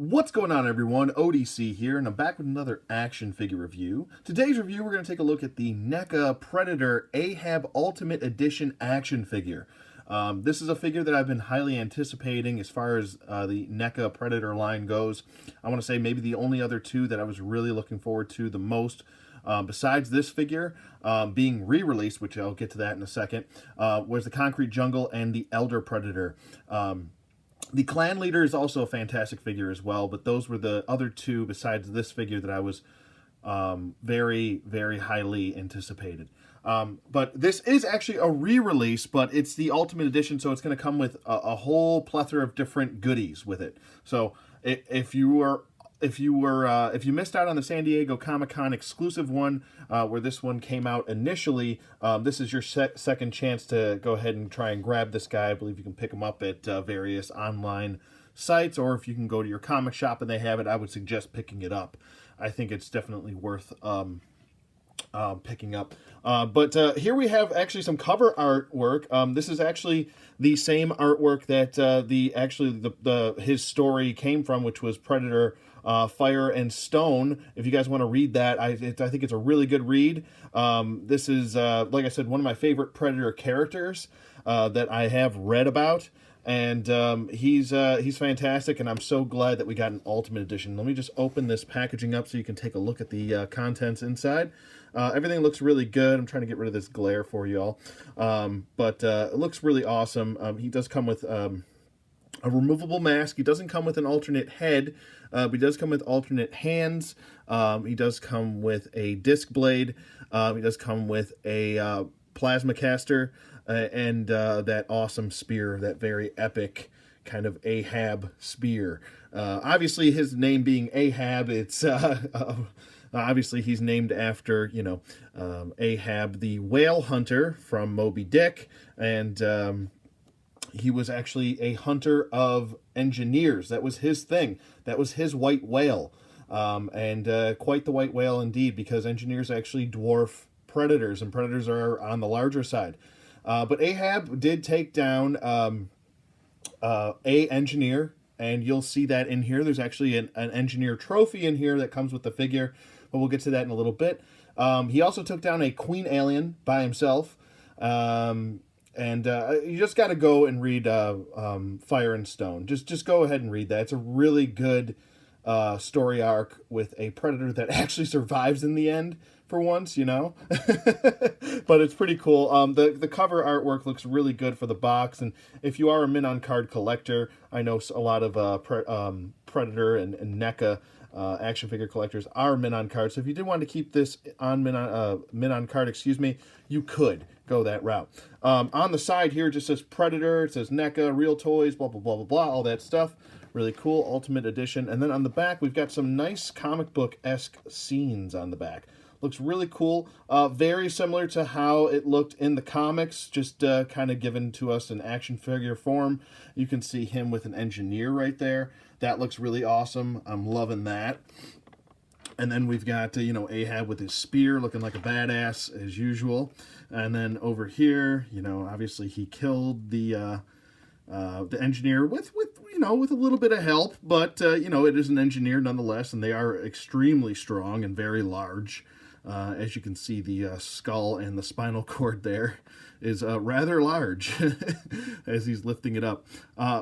What's going on, everyone? ODC here, and I'm back with another action figure review. Today's review, we're going to take a look at the NECA Predator Ahab Ultimate Edition action figure. This is a figure that I've been highly anticipating as far as the NECA Predator line goes. I want to say maybe the only other two that I was really looking forward to the most, besides this figure being re-released, which I'll get to that in a second, was the Concrete Jungle and the Elder Predator. The Clan Leader is also a fantastic figure as well, but those were the other two besides this figure that I was very, very highly anticipated. But this is actually a re-release, but it's the Ultimate Edition, so it's going to come with a whole plethora of different goodies with it. So if you missed out on the San Diego Comic-Con exclusive one, where this one came out initially, this is your second chance to go ahead and try and grab this guy. I believe you can pick him up at various online sites, or if you can go to your comic shop and they have it, I would suggest picking it up. I think it's definitely worth picking up. But here we have actually some cover artwork. This is actually the same artwork that his story came from, which was Predator Fire and Stone. If you guys want to read that, I think it's a really good read. This is, like I said, one of my favorite Predator characters that I have read about. And he's fantastic, and I'm so glad that we got an Ultimate Edition. Let me just open this packaging up so you can take a look at the contents inside. Everything looks really good. I'm trying to get rid of this glare for you all. But it looks really awesome. He does come with a removable mask. He doesn't come with an alternate head, but he does come with alternate hands. He does come with a disc blade. He does come with a plasma caster. And that awesome spear, that very epic kind of Ahab spear. Obviously, his name being Ahab, it's obviously he's named after, Ahab the whale hunter from Moby Dick, and he was actually a hunter of engineers. That was his thing. That was his white whale, and quite the white whale indeed, because engineers actually dwarf predators, and predators are on the larger side. But Ahab did take down a engineer, and you'll see that in here. There's actually an engineer trophy in here that comes with the figure, but we'll get to that in a little bit. He also took down a queen alien by himself, and you just got to go and read Fire and Stone. Just go ahead and read that. It's a really good story arc with a predator that actually survives in the end. For once, but it's pretty cool. The cover artwork looks really good for the box, and if you are a mint on card collector, I know a lot of Predator and NECA action figure collectors are mint on card. So if you did want to keep this on mint on card, you could go that route. On the side here, it just says Predator. It says NECA, Real Toys, blah blah blah blah blah, all that stuff. Really cool, Ultimate Edition. And then on the back, we've got some nice comic book-esque scenes on the back. Looks really cool. Very similar to how it looked in the comics, just kind of given to us in action figure form. You can see him with an engineer right there. That looks really awesome. I'm loving that. And then we've got, Ahab with his spear looking like a badass as usual. And then over here, obviously he killed the engineer with a little bit of help, but it is an engineer nonetheless, and they are extremely strong and very large. As you can see, the skull and the spinal cord there is rather large as he's lifting it up.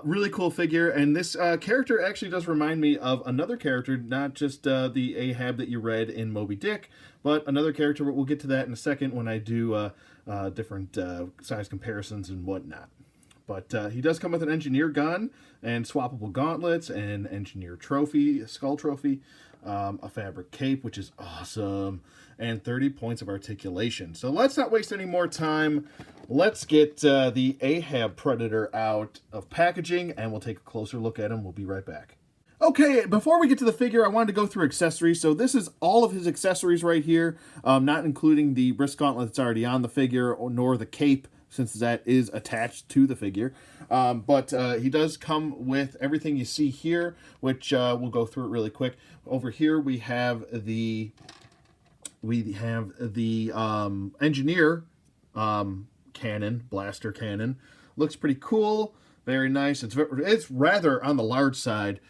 Really cool figure, and this character actually does remind me of another character, not just the Ahab that you read in Moby Dick, but another character. We'll get to that in a second when I do different size comparisons and whatnot. But he does come with an engineer gun and swappable gauntlets and engineer trophy, skull trophy, a fabric cape, which is awesome, and 30 points of articulation. So let's not waste any more time. Let's get the Ahab Predator out of packaging, and we'll take a closer look at him. We'll be right back. Okay, before we get to the figure, I wanted to go through accessories. So this is all of his accessories right here, not including the wrist gauntlet that's already on the figure, nor the cape, since that is attached to the figure. But he does come with everything you see here, which we'll go through it really quick. Over here we have the engineer cannon, blaster cannon. Looks pretty cool, very nice. It's rather on the large side.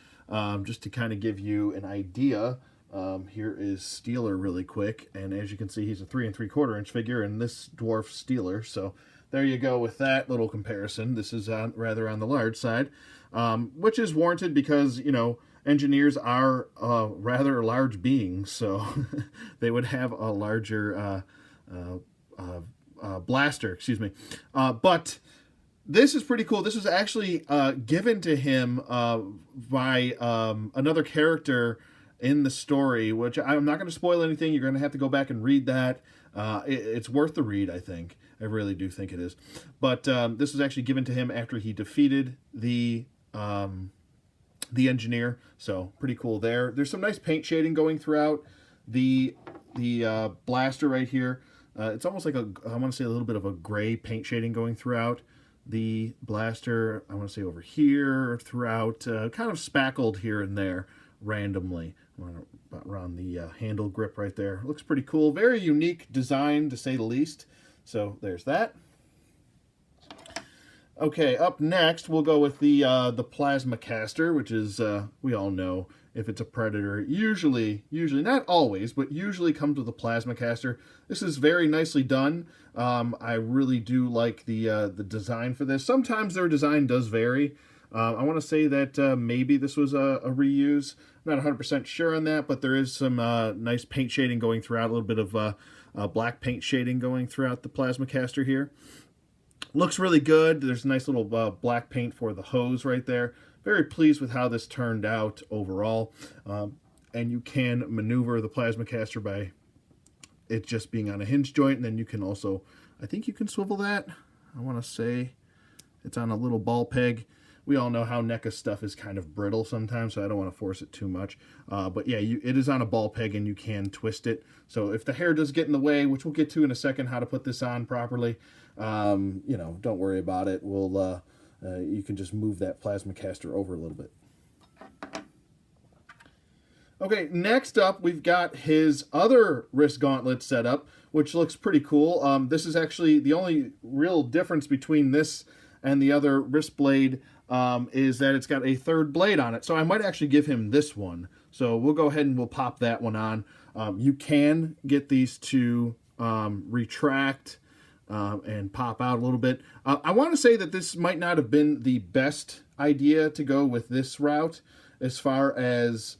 just to kind of give you an idea. Here is Steeler really quick, and as you can see, he's a 3 3/4 inch figure, and this dwarfs Steeler. So there you go with that little comparison. This is rather on the large side, which is warranted because, you know, engineers are rather large beings, so they would have a larger blaster, excuse me. But this is pretty cool. This was actually given to him by another character in the story, which I'm not going to spoil anything. You're going to have to go back and read that. It's worth the read, I think. I really do think it is. But this was actually given to him after he defeated the engineer. So pretty cool there. There's some nice paint shading going throughout the blaster right here. It's almost like I want to say a little bit of a gray paint shading going throughout the blaster. I want to say over here, throughout, kind of spackled here and there randomly around the handle grip right there. Looks pretty cool. Very unique design, to say the least. So there's that. Okay, up next we'll go with the plasma caster, which is we all know if it's a Predator, usually not always, but usually comes with a plasma caster. This is very nicely done. I really do like the design for this. Sometimes their design does vary. I want to say that maybe this was a reuse. I'm not 100% sure on that, but there is some nice paint shading going throughout, a little bit of black paint shading going throughout the plasma caster here. Looks really good. There's a nice little black paint for the hose right there. Very pleased with how this turned out overall. And you can maneuver the plasma caster by it just being on a hinge joint, and then you can also, I think you can swivel that. I want to say it's on a little ball peg. We all know how NECA stuff is kind of brittle sometimes, so I don't want to force it too much. But yeah, it is on a ball peg, and you can twist it. So if the hair does get in the way, which we'll get to in a second, how to put this on properly, you know, don't worry about it. We'll you can just move that plasma caster over a little bit. Okay, next up, we've got his other wrist gauntlet setup, which looks pretty cool. This is actually the only real difference between this and the other wrist blade is that it's got a third blade on it. So I might actually give him this one. So we'll go ahead and we'll pop that one on. You can get these to retract and pop out a little bit. I want to say that this might not have been the best idea to go with this route as far as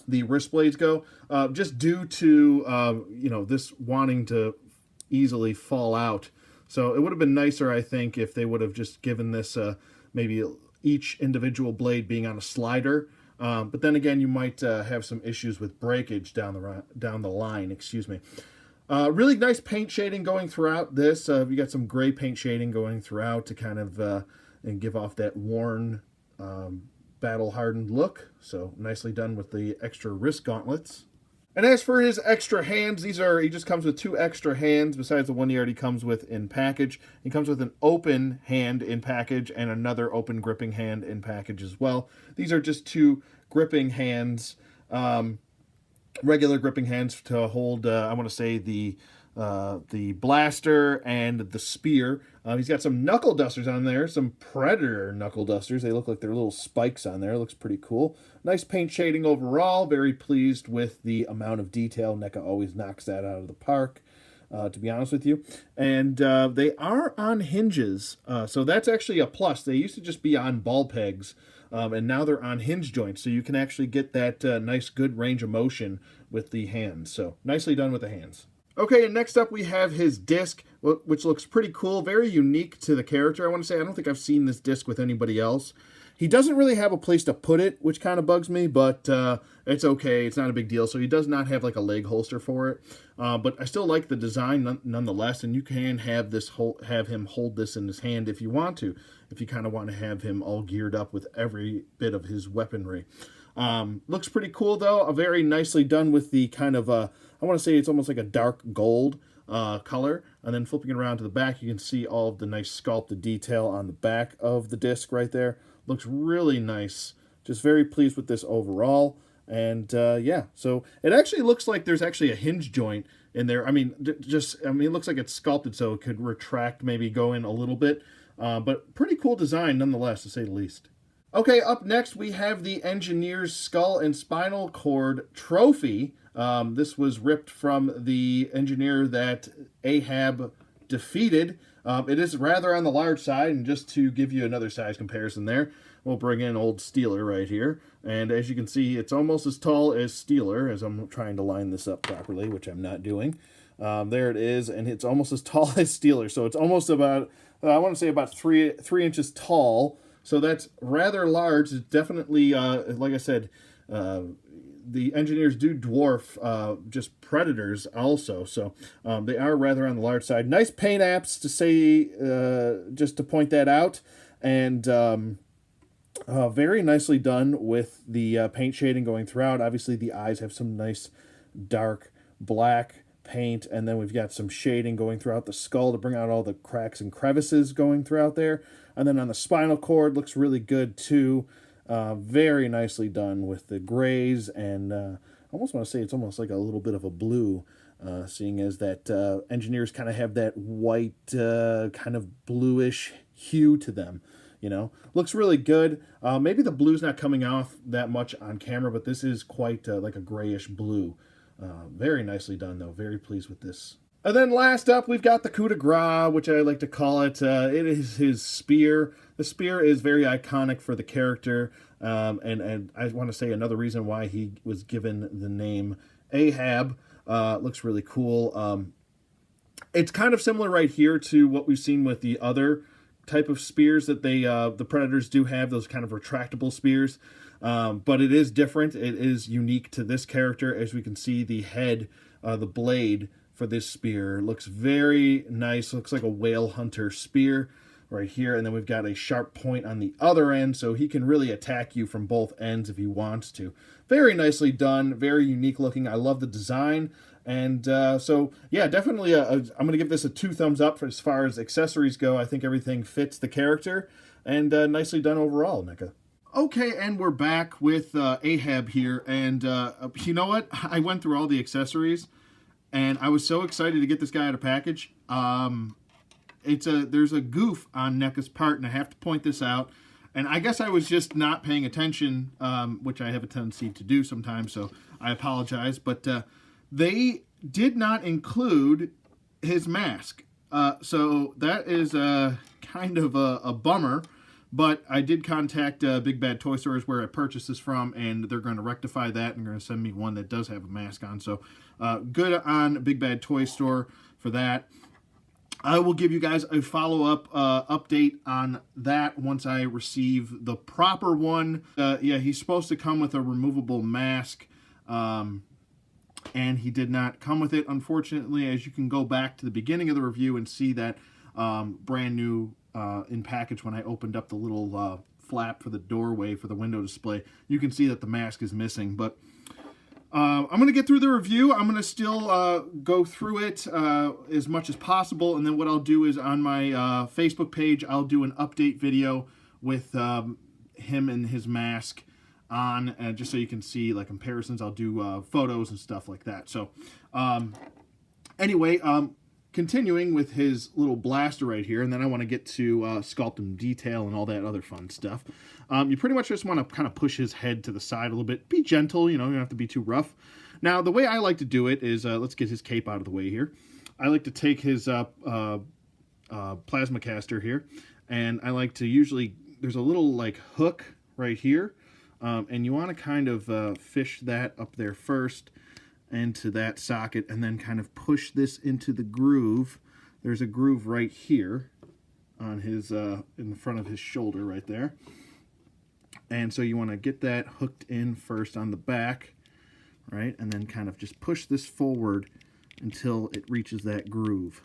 the wrist blades go, just due to you know, this wanting to easily fall out. So it would have been nicer, I think, if they would have just given this maybe each individual blade being on a slider. But then again, you might have some issues with breakage down the line. Excuse me. Really nice paint shading going throughout this. You got some gray paint shading going throughout to kind of and give off that worn, battle-hardened look. So nicely done with the extra wrist gauntlets. And as for his extra hands, he just comes with 2 extra hands besides the one he already comes with in package. He comes with an open hand in package and another open gripping hand in package as well. These are just 2 gripping hands, regular gripping hands to hold, I want to say, the blaster and the spear. He's got some knuckle dusters on there, some Predator knuckle dusters. They look like they're little spikes on there. Looks pretty cool. Nice paint shading overall. Very pleased with the amount of detail. NECA always knocks that out of the park, to be honest with you. And they are on hinges, so that's actually a plus. They used to just be on ball pegs, and now they're on hinge joints, so you can actually get that nice good range of motion with the hands. So nicely done with the hands. Okay, and next up we have his disc, which looks pretty cool, very unique to the character. I want to say I don't think I've seen this disc with anybody else. He doesn't really have a place to put it, which kind of bugs me, but it's okay. It's not a big deal. So he does not have like a leg holster for it, but I still like the design nonetheless. And you can have him hold this in his hand if you want to, if you kind of want to have him all geared up with every bit of his weaponry. Looks pretty cool though. Very nicely done with the kind of I want to say it's almost like a dark gold color. And then flipping it around to the back, you can see all of the nice sculpted detail on the back of the disc right there. Looks really nice. Just very pleased with this overall. And yeah, so it actually looks like there's actually a hinge joint in there. I mean, it looks like it's sculpted so it could retract, maybe go in a little bit. But pretty cool design nonetheless, to say the least. Okay, up next we have the Engineer's Skull and Spinal Cord Trophy. This was ripped from the engineer that Ahab defeated. It is rather on the large side, and just to give you another size comparison there, we'll bring in old Steeler right here. And as you can see, it's almost as tall as Steeler, as I'm trying to line this up properly, which I'm not doing. There it is, and it's almost as tall as Steeler. So it's almost about, I want to say about three inches tall. So that's rather large. It's definitely, like I said, the engineers do dwarf just Predators also. So they are rather on the large side. Nice paint apps to say, just to point that out. And very nicely done with the paint shading going throughout. Obviously, the eyes have some nice dark black paint, and then we've got some shading going throughout the skull to bring out all the cracks and crevices going throughout there. And then on the spinal cord, looks really good too. Very nicely done with the grays, and I almost want to say it's almost like a little bit of a blue, seeing as that engineers kind of have that white kind of bluish hue to them. You know, looks really good. Maybe the blue's not coming off that much on camera, but this is quite like a grayish blue. Very nicely done, though. Very pleased with this. And then last up, we've got the Coup De Gras, which I like to call it. It is his spear. The spear is very iconic for the character, and I want to say another reason why he was given the name Ahab. Looks really cool. It's kind of similar right here to what we've seen with the other type of spears that the Predators do have, those kind of retractable spears. But it is different. It is unique to this character. As we can see, the head, the blade for this spear looks very nice. Looks like a whale hunter spear right here. And then we've got a sharp point on the other end, so he can really attack you from both ends if he wants to. Very nicely done. Very unique looking. I love the design. And so, yeah, definitely I'm going to give this a 2 thumbs up for as far as accessories go. I think everything fits the character, and nicely done overall, NECA. Okay, and we're back with Ahab here, and you know what? I went through all the accessories, and I was so excited to get this guy out of package. There's a goof on NECA's part, and I have to point this out. And I guess I was just not paying attention, which I have a tendency to do sometimes, so I apologize. But they did not include his mask, so that is kind of a bummer. But I did contact Big Bad Toy Stores where I purchased this from, and they're going to rectify that and going to send me one that does have a mask on. So good on Big Bad Toy Store for that. I will give you guys a follow-up update on that once I receive the proper one. Yeah, he's supposed to come with a removable mask, and he did not come with it, unfortunately. As you can go back to the beginning of the review and see that brand new in package when I opened up the little flap for the doorway for the window display, you can see that the mask is missing. But I'm going to get through the review. I'm going to still go through it as much as possible, and then what I'll do is on my Facebook page, I'll do an update video with him and his mask on, just so you can see like comparisons. I'll do photos and stuff like that. So anyway, continuing with his little blaster right here, and then I want to get to sculpt and detail and all that other fun stuff. You pretty much just want to kind of push his head to the side a little bit. Be gentle, you know, you don't have to be too rough. Now, the way I like to do it is, let's get his cape out of the way here. I like to take his plasma caster here, and I like to usually, there's a little like hook right here, and you want to kind of fish that up there first into that socket, and then kind of push this into the groove. There's a groove right here on his in the front of his shoulder right there, and so you want to get that hooked in first on the back, right, and then kind of just push this forward until it reaches that groove.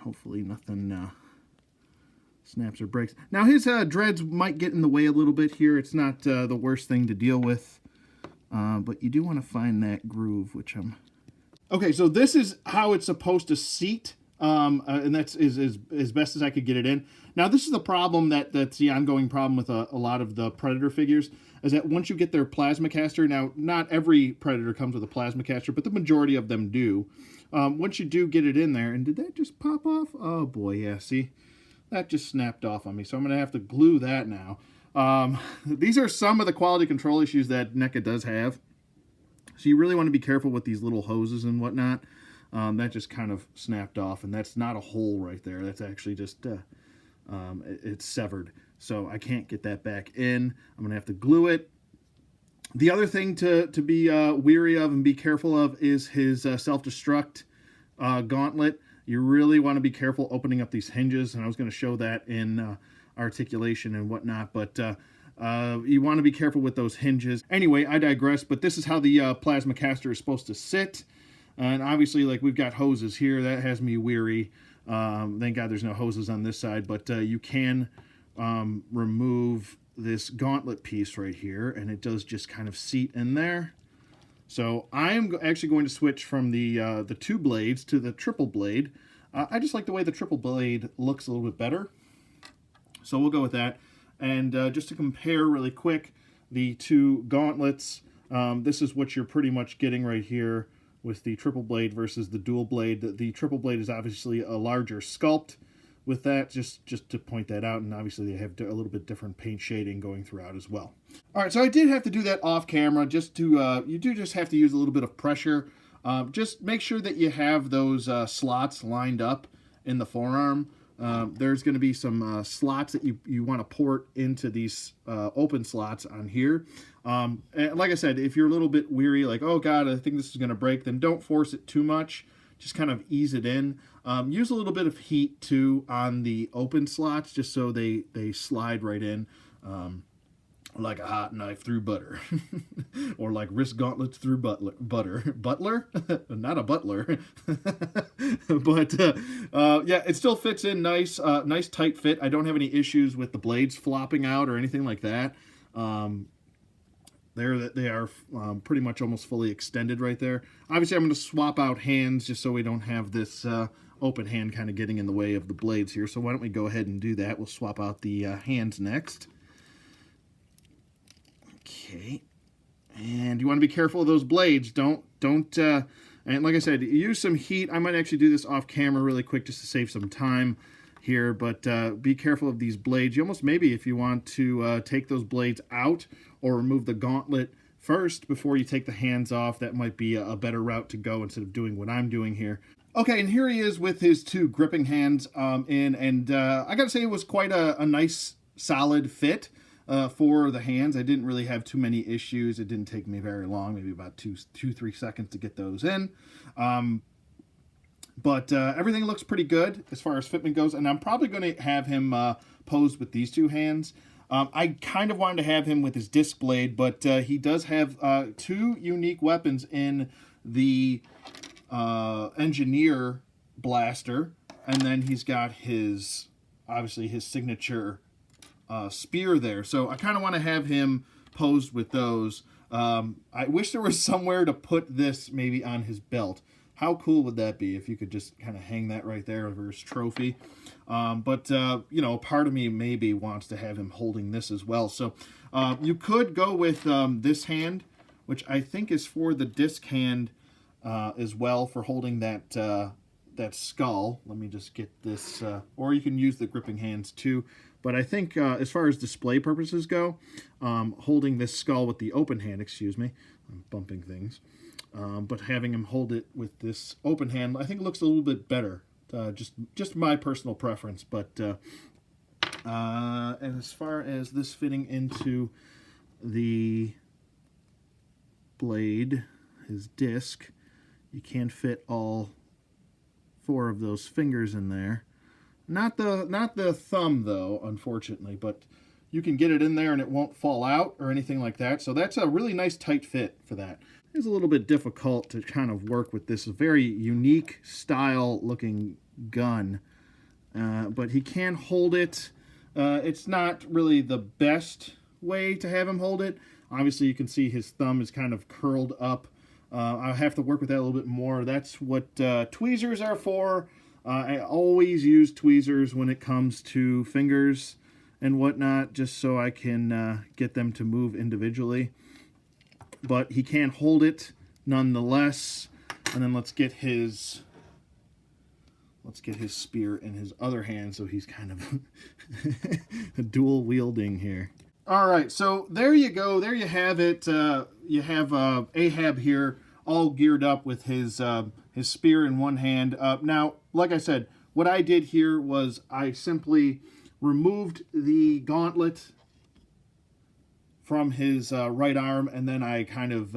Hopefully nothing snaps or breaks. Now his dreads might get in the way a little bit here. It's not the worst thing to deal with. But you do want to find that groove, which I'm... Okay, so this is how it's supposed to seat, and that's as best as I could get it in. Now, this is the problem that's the ongoing problem with a lot of the Predator figures, is that once you get their plasma caster, now, not every Predator comes with a plasma caster, but the majority of them do. Once you do get it in there, and did that just pop off? Oh, boy, yeah, see? that just snapped off on me, so I'm going to have to glue that now. These are some of the quality control issues that NECA does have. So you really want to be careful with these little hoses and whatnot. That just kind of snapped off, and that's not a hole right there. That's actually just, it's severed. So I can't get that back in. I'm going to have to glue it. The other thing to be weary of and be careful of is his self-destruct gauntlet. You really want to be careful opening up these hinges, and I was going to show that in articulation and whatnot, but you want to be careful with those hinges. Anyway, I digress, but this is how the plasma caster is supposed to sit. And obviously, like, we've got hoses here. That has me weary. Thank God there's no hoses on this side, but you can remove this gauntlet piece right here, and it does just kind of seat in there. So I am actually going to switch from the 2 blades to the triple blade. I just like the way the triple blade looks a little bit better. So we'll go with that. And just to compare really quick, the 2 gauntlets, this is what you're pretty much getting right here with the triple blade versus the dual blade. The triple blade is obviously a larger sculpt with that, just to point that out, and obviously they have a little bit different paint shading going throughout as well. All right, so I did have to do that off camera, just to, you do just have to use a little bit of pressure. Just make sure that you have those slots lined up in the forearm. There's going to be some slots that you want to port into these open slots on here. And like I said, if you're a little bit weary, like, oh God, I think this is going to break, then don't force it too much. Just kind of ease it in. Use a little bit of heat too on the open slots, just so they slide right in, like a hot knife through butter, or like wrist gauntlets through butter. Butler, not a butler, but yeah, it still fits in nice, nice tight fit. I don't have any issues with the blades flopping out or anything like that. They are pretty much almost fully extended right there. Obviously, I'm going to swap out hands just so we don't have this open hand kind of getting in the way of the blades here. So why don't we go ahead and do that? We'll swap out the hands next. Okay. And you want to be careful of those blades. Don't, and like I said, use some heat. I might actually do this off camera really quick just to save some time here, but be careful of these blades. You almost, maybe if you want to take those blades out or remove the gauntlet first before you take the hands off, that might be a better route to go instead of doing what I'm doing here. Okay, and here he is with his 2 gripping hands in, and I gotta say it was quite a nice, solid fit for the hands. I didn't really have too many issues. It didn't take me very long, maybe about 2-3 seconds to get those in. But everything looks pretty good as far as fitment goes, and I'm probably going to have him posed with these 2 hands. I kind of wanted to have him with his disc blade, but he does have 2 unique weapons in the engineer blaster, and then he's got his, obviously, his signature spear there. So I kind of want to have him posed with those. I wish there was somewhere to put this maybe on his belt. How cool would that be if you could just kind of hang that right there over his trophy? But you know, part of me maybe wants to have him holding this as well. So you could go with this hand, which I think is for the disc hand as well, for holding that that skull. Let me just get this, or you can use the gripping hands too. But I think as far as display purposes go, holding this skull with the open hand, excuse me, I'm bumping things. But having him hold it with this open hand, I think it looks a little bit better. Just my personal preference. But and as far as this fitting into the blade, his disc, you can fit all 4 of those fingers in there. Not the thumb though, unfortunately, but you can get it in there and it won't fall out or anything like that. So that's a really nice tight fit for that. It's a little bit difficult to kind of work with this very unique style looking gun, but he can hold it. It's not really the best way to have him hold it. Obviously you can see his thumb is kind of curled up. I'll have to work with that a little bit more. That's what tweezers are for. I always use tweezers when it comes to fingers and whatnot, just so I can get them to move individually. But he can hold it nonetheless. And then let's get his let's get his spear in his other hand so he's kind of dual wielding here. All right, so there you go. There you have it. You have Ahab here, all geared up with his spear in one hand. Now, like I said, what I did here was I simply removed the gauntlet from his right arm, and then I kind of,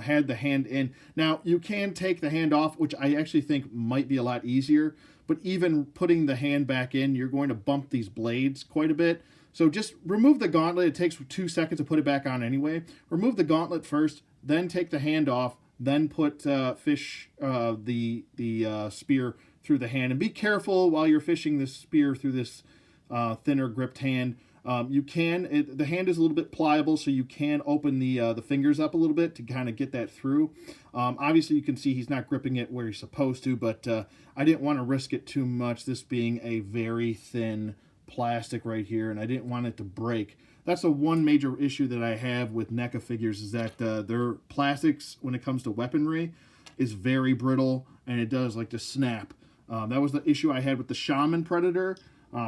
had the hand in. Now, you can take the hand off, which I actually think might be a lot easier, but even putting the hand back in, you're going to bump these blades quite a bit. So just remove the gauntlet. It takes 2 seconds to put it back on anyway. Remove the gauntlet first, then take the hand off, then put the spear through the hand. And be careful while you're fishing this spear through this thinner gripped hand. The hand is a little bit pliable, so you can open the fingers up a little bit to kind of get that through. Obviously, you can see he's not gripping it where he's supposed to, but I didn't want to risk it too much, this being a very thin plastic right here, and I didn't want it to break. That's the one major issue that I have with NECA figures, is that their plastics, when it comes to weaponry, is very brittle, and it does like to snap. That was the issue I had with the Shaman Predator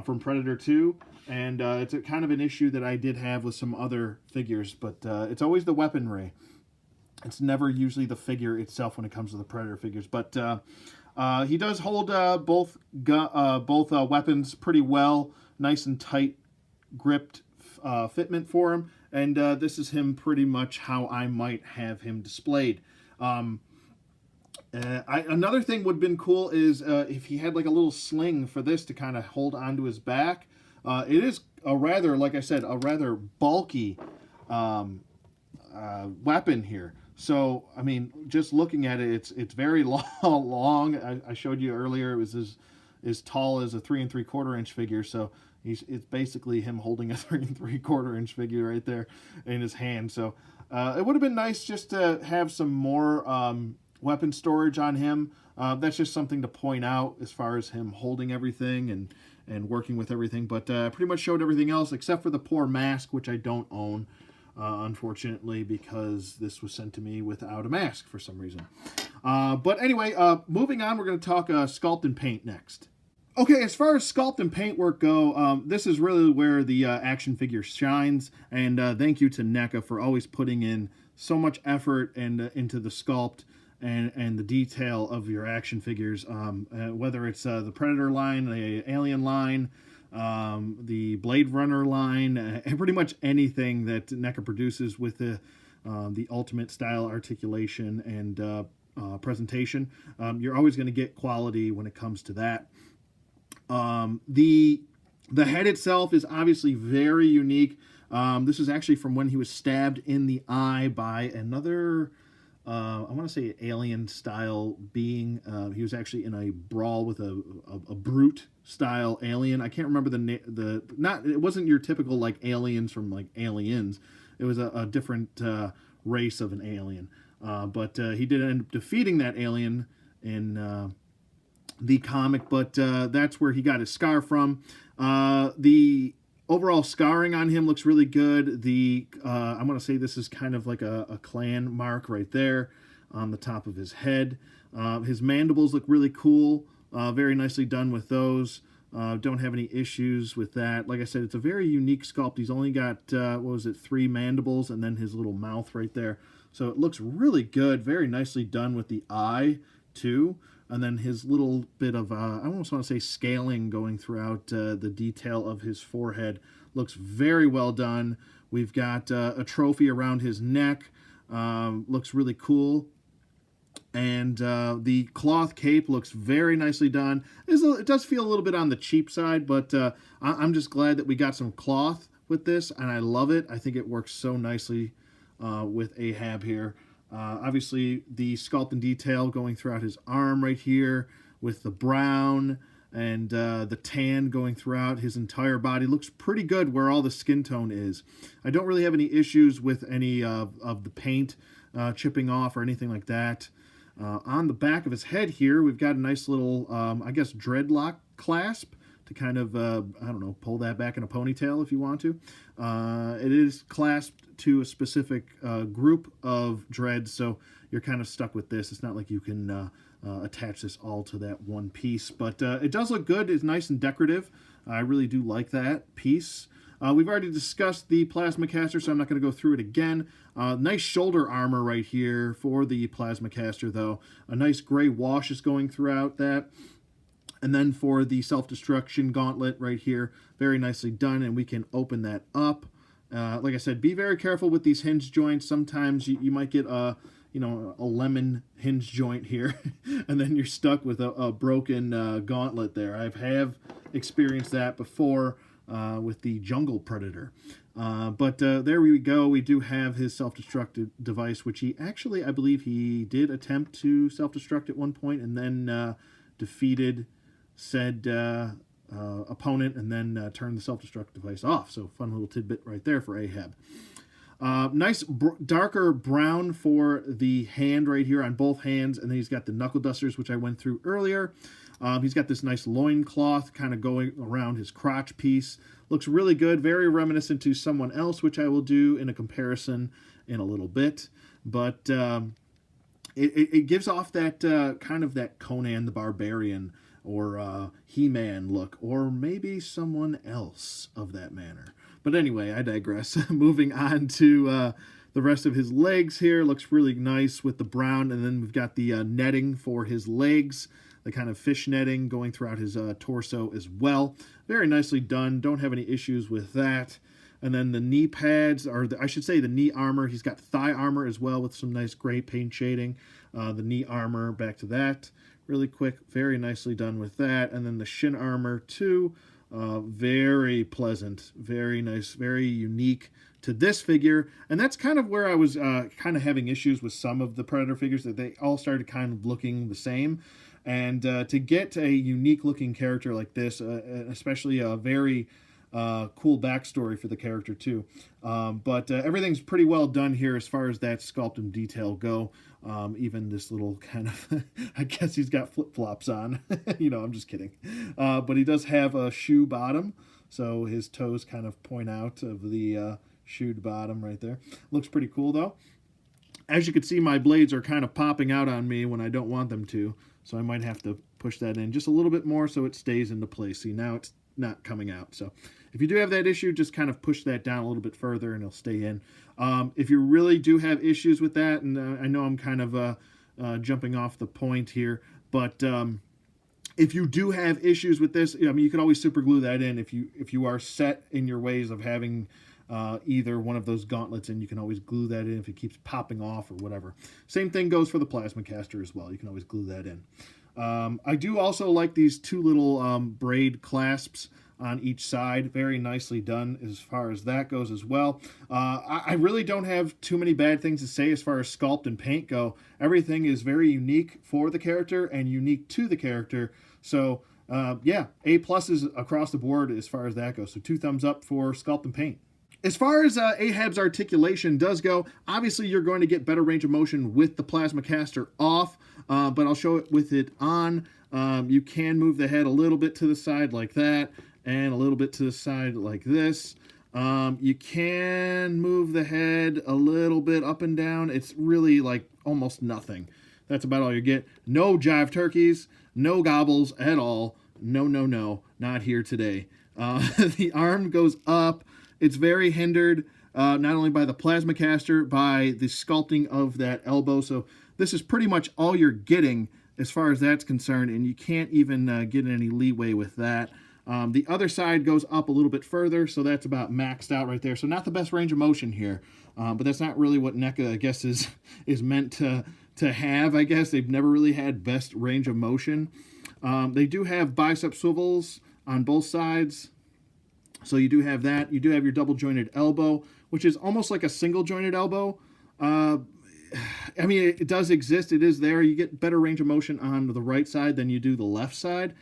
from Predator 2, and it's kind of an issue that I did have with some other figures, but it's always the weaponry. It's never usually the figure itself when it comes to the Predator figures, but he does hold both weapons pretty well. Nice and tight gripped fitment for him, and this is him pretty much how I might have him displayed. Another thing would have been cool is if he had like a little sling for this to kind of hold onto his back. It is a rather, like I said, a rather bulky weapon here. So, I mean, just looking at it, it's very long. I showed you earlier it was as tall as a 3 3/4 inch figure. So it's basically him holding a 3 3/4 inch figure right there in his hand. So it would have been nice just to have some more weapon storage on him. That's just something to point out as far as him holding everything and working with everything. But pretty much showed everything else except for the poor mask, which I don't own, unfortunately, because this was sent to me without a mask for some reason. But anyway, moving on, we're going to talk sculpt and paint next. Okay, as far as sculpt and paint work go, this is really where the action figure shines, and thank you to NECA for always putting in so much effort into the sculpt and the detail of your action figures, whether it's the Predator line, the Alien line, the Blade Runner line, and pretty much anything that NECA produces with the ultimate style articulation and presentation. You're always going to get quality when it comes to that. The head itself is obviously very unique. This is actually from when he was stabbed in the eye by another, I want to say alien style being. He was actually in a brawl with a brute style alien. I can't remember it wasn't your typical like aliens from like Aliens. It was a different race of an alien. But he did end up defeating that alien in the comic, but that's where he got his scar from. The overall scarring on him looks really good. I'm going to say this is kind of like a clan mark right there on the top of his head. His mandibles look really cool. Very nicely done with those. Don't have any issues with that. Like I said, it's a very unique sculpt. He's only got, 3 mandibles and then his little mouth right there. So it looks really good. Very nicely done with the eye, too. And then his little bit of, I almost want to say scaling going throughout the detail of his forehead. Looks very well done. We've got a trophy around his neck. Looks really cool. And the cloth cape looks very nicely done. It does feel a little bit on the cheap side, but I'm just glad that we got some cloth with this, and I love it. I think it works so nicely with Ahab here. Obviously, the sculpt and detail going throughout his arm right here with the brown and the tan going throughout his entire body. Looks pretty good where all the skin tone is. I don't really have any issues with any of the paint chipping off or anything like that. On the back of his head here, we've got a nice little, dreadlock clasp to kind of, pull that back in a ponytail if you want to. It is clasped to a specific group of dreads, so you're kind of stuck with this. It's not like you can attach this all to that one piece. But it does look good. It's nice and decorative. I really do like that piece. We've already discussed the plasma caster, so I'm not going to go through it again. Nice shoulder armor right here for the plasma caster, though. A nice gray wash is going throughout that. And then for the self-destruction gauntlet right here, very nicely done, and we can open that up. Like I said, be very careful with these hinge joints. Sometimes you might get a lemon hinge joint here, and then you're stuck with a broken gauntlet there. I have experienced that before with the jungle predator. But there we go. We do have his self-destruct device, which he actually, I believe he did attempt to self-destruct at one point, and then defeated said opponent, and then turned the self-destruct device off. So fun little tidbit right there for Ahab. Nice darker brown for the hand right here on both hands, and then he's got the knuckle dusters, which I went through earlier. He's got this nice loincloth kind of going around his crotch piece. Looks really good, very reminiscent to someone else, which I will do in a comparison in a little bit. But it gives off that kind of that Conan the Barbarian or He-Man look, or maybe someone else of that manner. But anyway, I digress. Moving on to the rest of his legs here. Looks really nice with the brown, and then we've got the netting for his legs, the kind of fish netting going throughout his torso as well. Very nicely done. Don't have any issues with that. And then the knee pads, or I should say the knee armor. He's got thigh armor as well with some nice gray paint shading. The knee armor, back to that. Really quick, very nicely done with that. And then the shin armor too. Very pleasant, very nice, very unique to this figure. And that's kind of where I was kind of having issues with some of the Predator figures, that they all started kind of looking the same. And to get a unique looking character like this, especially a very cool backstory for the character too. But everything's pretty well done here as far as that sculpt and detail go. Even this little kind of, I guess he's got flip-flops on. I'm just kidding. But he does have a shoe bottom, so his toes kind of point out of the shoed bottom right there. Looks pretty cool though. As you can see, my blades are kind of popping out on me when I don't want them to, so I might have to push that in just a little bit more so it stays into place. See, now it's not coming out. So if you do have that issue, just kind of push that down a little bit further and it'll stay in. If you really do have issues with that, and I know I'm kind of jumping off the point here, but if you do have issues with this, you can always super glue that in. If you are set in your ways of having either one of those gauntlets, and you can always glue that in if it keeps popping off or whatever. Same thing goes for the plasma caster as well. You can always glue that in. I do also like these two little braid clasps on each side. Very nicely done as far as that goes as well. I really don't have too many bad things to say as far as sculpt and paint go. Everything is very unique for the character and unique to the character. So yeah, A pluses across the board as far as that goes. So 2 thumbs up for sculpt and paint. As far as Ahab's articulation does go, obviously you're going to get better range of motion with the plasma caster off, but I'll show it with it on. You can move the head a little bit to the side like that, and a little bit to the side like this. You can move the head a little bit up and down. It's really like almost nothing. That's about all you get. No jive turkeys, no gobbles at all. No, not here today. The arm goes up. It's very hindered, not only by the plasma caster, by the sculpting of that elbow. So this is pretty much all you're getting as far as that's concerned, and you can't even get any leeway with that. The other side goes up a little bit further, so that's about maxed out right there. So not the best range of motion here, but that's not really what NECA, I guess, is meant to have. I guess they've never really had best range of motion. They do have bicep swivels on both sides. So you do have that. You do have your double jointed elbow, which is almost like a single jointed elbow. I mean, it does exist. It is there. You get better range of motion on the right side than you do the left side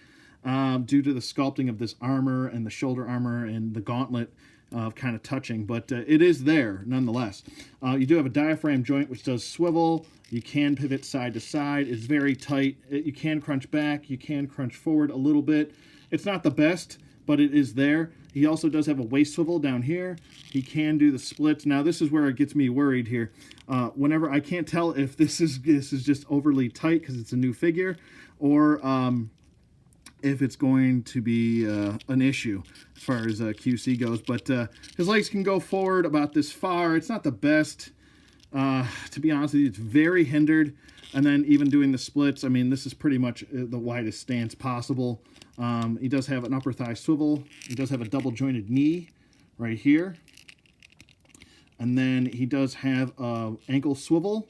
due to the sculpting of this armor and the shoulder armor and the gauntlet kind of touching. But it is there nonetheless. You do have a diaphragm joint, which does swivel. You can pivot side to side. It's very tight. You can crunch back. You can crunch forward a little bit. It's not the best, but it is there. He also does have a waist swivel down here. He can do the splits. Now this is where it gets me worried here. Whenever I can't tell if this is just overly tight because it's a new figure, or if it's going to be an issue as far as QC goes. But his legs can go forward about this far. It's not the best. To be honest with you, it's very hindered. And then even doing the splits, I mean, this is pretty much the widest stance possible. He does have an upper thigh swivel. He does have a double jointed knee right here. And then he does have an ankle swivel.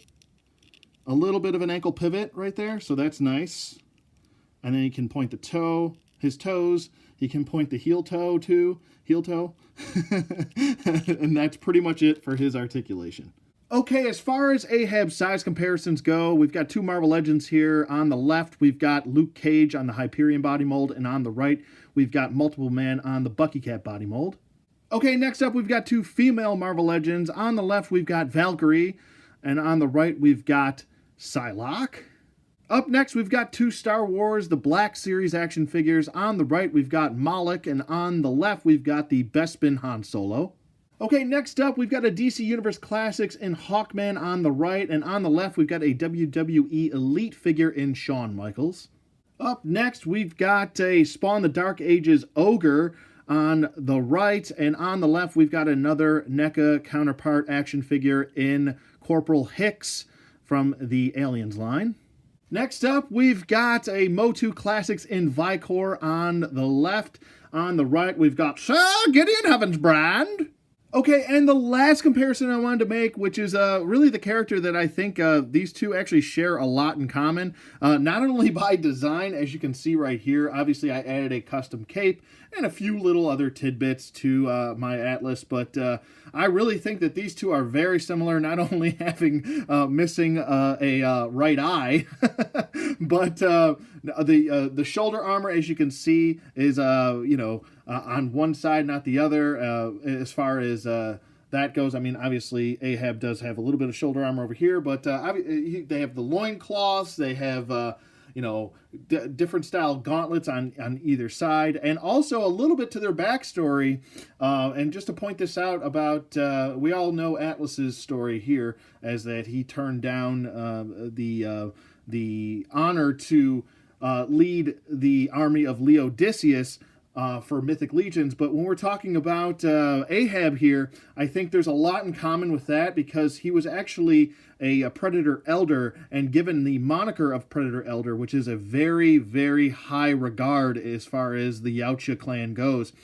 A little bit of an ankle pivot right there, so that's nice. And then he can point his toes. He can point the heel toe too, and that's pretty much it for his articulation. Okay, as far as Ahab size comparisons go, we've got two Marvel Legends here. On the left, we've got Luke Cage on the Hyperion body mold, and on the right, we've got Multiple Man on the Bucky Cat body mold. Okay, next up, we've got two female Marvel Legends. On the left, we've got Valkyrie, and on the right, we've got Psylocke. Up next, we've got two Star Wars, the Black Series action figures. On the right, we've got Moloch, and on the left, we've got the Bespin Han Solo. Okay, next up, we've got a DC Universe Classics in Hawkman on the right, and on the left, we've got a WWE Elite figure in Shawn Michaels. Up next, we've got a Spawn the Dark Ages Ogre on the right, and on the left, we've got another NECA counterpart action figure in Corporal Hicks from the Aliens line. Next up, we've got a Motu Classics in Vicor on the left. On the right, we've got Sir Gideon Heavensbrand. Okay, and the last comparison I wanted to make, which is really the character that I think these two actually share a lot in common. Not only by design, as you can see right here, obviously I added a custom cape and a few little other tidbits to my Atlas, but I really think that these two are very similar, not only having missing a right eye, but the shoulder armor, as you can see, is on one side, not the other, as far as that goes. I mean, obviously, Ahab does have a little bit of shoulder armor over here, but they have the loincloths, they have, different style gauntlets on either side, and also a little bit to their backstory. And just to point this out about, we all know Atlas's story here, as that he turned down the honor to lead the army of Leodicius for Mythic Legions. But when we're talking about Ahab here, I think there's a lot in common with that, because he was actually a Predator Elder, and given the moniker of Predator Elder, which is a very, very high regard as far as the Yautja clan goes,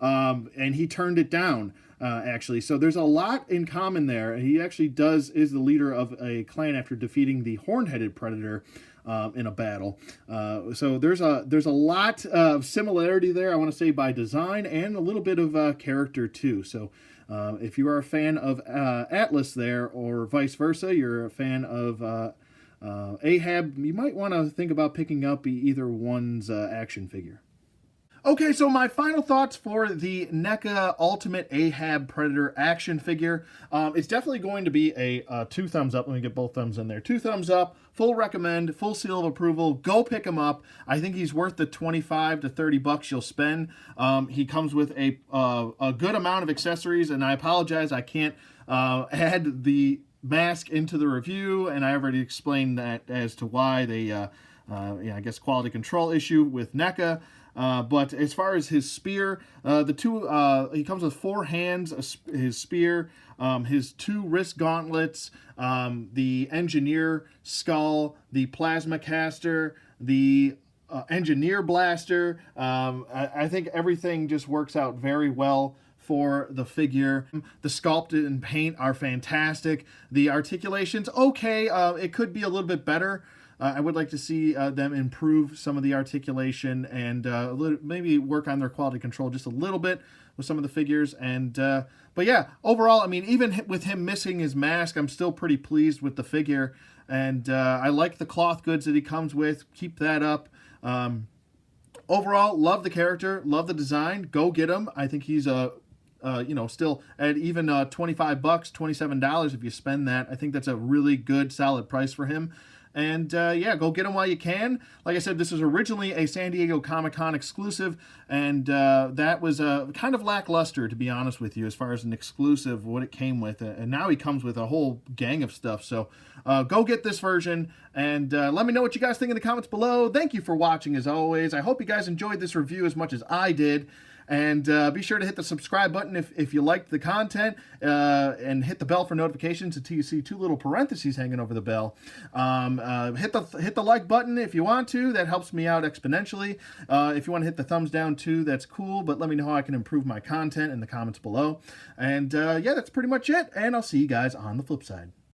and he turned it down. Actually, so there's a lot in common there. He actually is the leader of a clan after defeating the horn-headed Predator in a battle. So there's a lot of similarity there, I want to say, by design and a little bit of character too. So if you are a fan of Atlas there, or vice versa, you're a fan of Ahab, you might want to think about picking up either one's action figure. Okay, so my final thoughts for the NECA Ultimate Ahab Predator action figure. It's definitely going to be a 2 thumbs up. Let me get both thumbs in there. 2 thumbs up, full recommend, full seal of approval. Go pick him up. I think he's worth the 25 to 30 bucks you'll spend. He comes with a good amount of accessories, and I apologize, I can't add the mask into the review, and I already explained that as to why they, I guess, quality control issue with NECA. But as far as his spear, he comes with 4 hands, his spear, his 2 wrist gauntlets, the engineer skull, the plasma caster, the engineer blaster. I think everything just works out very well for the figure. The sculpt and paint are fantastic. The articulations, okay, it could be a little bit better. I would like to see them improve some of the articulation and maybe work on their quality control just a little bit with some of the figures. And but yeah, overall, I mean, even with him missing his mask, I'm still pretty pleased with the figure. And I like the cloth goods that he comes with. Keep that up. Overall, love the character, love the design. Go get him. I think he's still at even $25, $27 if you spend that. I think that's a really good, solid price for him. And yeah, go get them while you can. Like I said, this was originally a San Diego Comic-Con exclusive, and that was kind of lackluster, to be honest with you, as far as an exclusive, what it came with. And now he comes with a whole gang of stuff. So go get this version, and let me know what you guys think in the comments below. Thank you for watching, as always. I hope you guys enjoyed this review as much as I did. And be sure to hit the subscribe button if you liked the content, and hit the bell for notifications until you see two little parentheses hanging over the bell. Hit the like button if you want to. That helps me out exponentially. If you want to hit the thumbs down too, that's cool. But let me know how I can improve my content in the comments below. And yeah, that's pretty much it. And I'll see you guys on the flip side.